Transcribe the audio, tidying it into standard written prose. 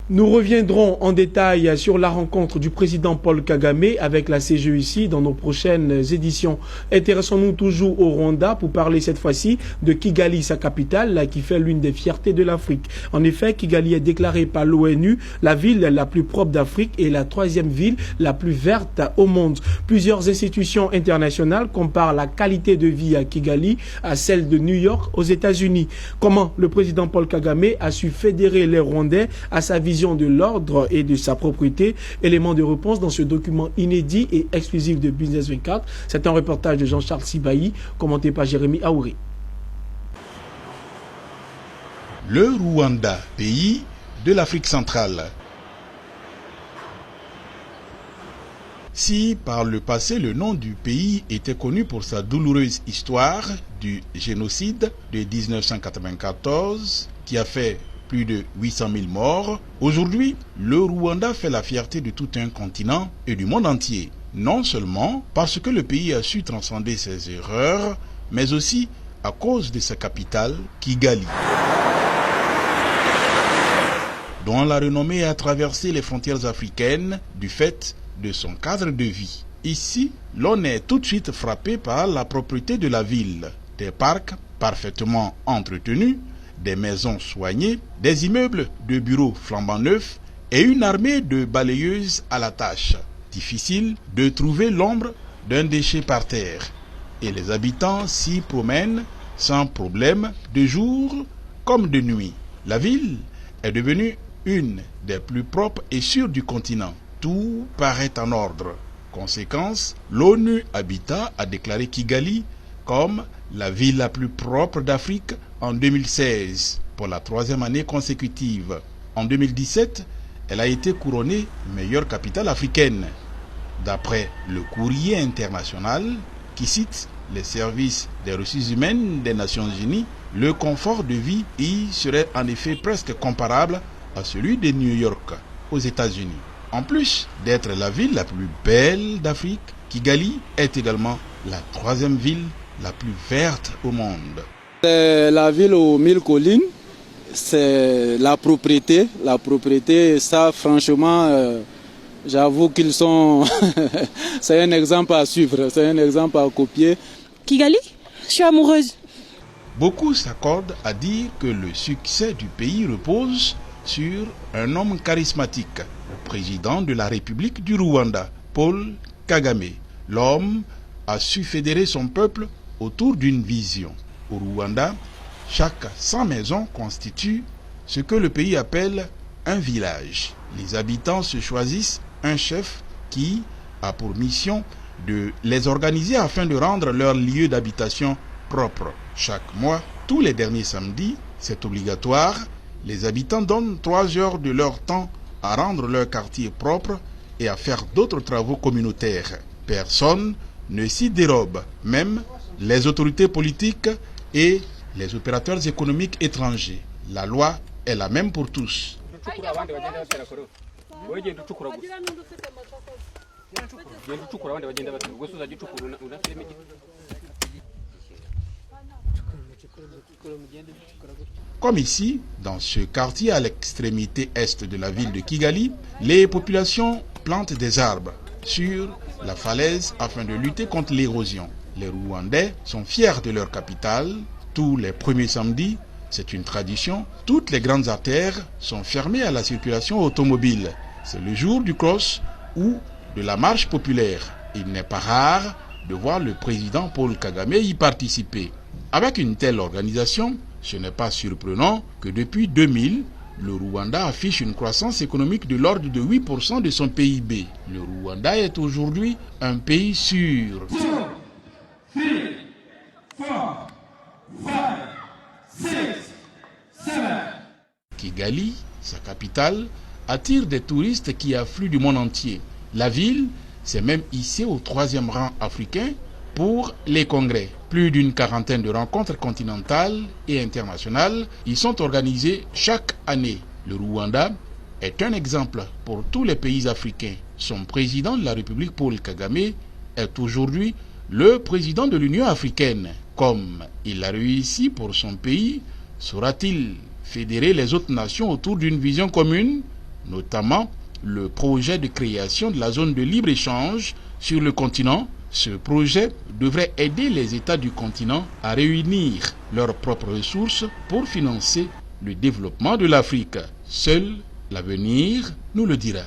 Nous reviendrons en détail sur la rencontre du président Paul Kagame avec la CGEC dans nos prochaines éditions. Intéressons-nous toujours au Rwanda pour parler cette fois-ci de Kigali, sa capitale, qui fait l'une des fiertés de l'Afrique. En effet, Kigali est déclarée par l'ONU la ville la plus propre d'Afrique et la troisième ville la plus verte au monde. Plusieurs institutions internationales comparent la qualité de vie à Kigali à celle de New York aux États-Unis. Comment le président Paul Kagame a su fédérer les Rwandais à sa vision de l'ordre et de sa propriété? Élément de réponse dans ce document inédit et exclusif de Business 24. C'est un reportage de Jean-Charles Sibahi, commenté par Jérémy Aouri. Le Rwanda, pays de l'Afrique centrale. Si par le passé le nom du pays était connu pour sa douloureuse histoire du génocide de 1994 qui a fait plus de 800 000 morts, aujourd'hui, le Rwanda fait la fierté de tout un continent et du monde entier. Non seulement parce que le pays a su transcender ses erreurs, mais aussi à cause de sa capitale, Kigali, dont la renommée a traversé les frontières africaines du fait de son cadre de vie. Ici, l'on est tout de suite frappé par la propreté de la ville, des parcs parfaitement entretenus, des maisons soignées, des immeubles de bureaux flambant neufs et une armée de balayeuses à la tâche. Difficile de trouver l'ombre d'un déchet par terre. Et les habitants s'y promènent sans problème de jour comme de nuit. La ville est devenue une des plus propres et sûres du continent. Tout paraît en ordre. Conséquence, l'ONU Habitat a déclaré Kigali comme la ville la plus propre d'Afrique en 2016, pour la troisième année consécutive. En 2017, elle a été couronnée meilleure capitale africaine. D'après le Courrier international, qui cite les services des ressources humaines des Nations Unies, le confort de vie y serait en effet presque comparable à celui de New York, aux États-Unis. En plus d'être la ville la plus belle d'Afrique, Kigali est également la troisième ville la plus verte au monde. La ville aux 1000 collines, c'est la propriété. La propriété, ça franchement, j'avoue qu'ils sont... c'est un exemple à suivre, c'est un exemple à copier. Kigali, je suis amoureuse. Beaucoup s'accordent à dire que le succès du pays repose sur un homme charismatique, le président de la République du Rwanda, Paul Kagame. L'homme a su fédérer son peuple autour d'une vision. Au Rwanda, chaque 100 maisons constitue ce que le pays appelle un village. Les habitants se choisissent un chef qui a pour mission de les organiser afin de rendre leur lieu d'habitation propre. Chaque mois, tous les derniers samedis, c'est obligatoire, les habitants donnent 3 heures de leur temps à rendre leur quartier propre et à faire d'autres travaux communautaires. Personne ne s'y dérobe, même les autorités politiques et les opérateurs économiques étrangers. La loi est la même pour tous. Comme ici, dans ce quartier à l'extrémité est de la ville de Kigali, les populations plantent des arbres sur la falaise afin de lutter contre l'érosion. Les Rwandais sont fiers de leur capitale. Tous les premiers samedis, c'est une tradition, toutes les grandes artères sont fermées à la circulation automobile. C'est le jour du cross ou de la marche populaire. Il n'est pas rare de voir le président Paul Kagame y participer. Avec une telle organisation, ce n'est pas surprenant que depuis 2000, le Rwanda affiche une croissance économique de l'ordre de 8% de son PIB. Le Rwanda est aujourd'hui un pays sûr. Kigali, sa capitale, attire des touristes qui affluent du monde entier. La ville s'est même hissée au 3e rang africain pour les congrès. Plus d'une quarantaine de rencontres continentales et internationales y sont organisées chaque année. Le Rwanda est un exemple pour tous les pays africains. Son président de la République, Paul Kagame, est aujourd'hui le président de l'Union africaine. Comme il a réussi pour son pays, saura-t-il fédérer les autres nations autour d'une vision commune? notamment le projet de création de la zone de libre-échange sur le continent. Ce projet devrait aider les États du continent à réunir leurs propres ressources pour financer le développement de l'Afrique. Seul l'avenir nous le dira.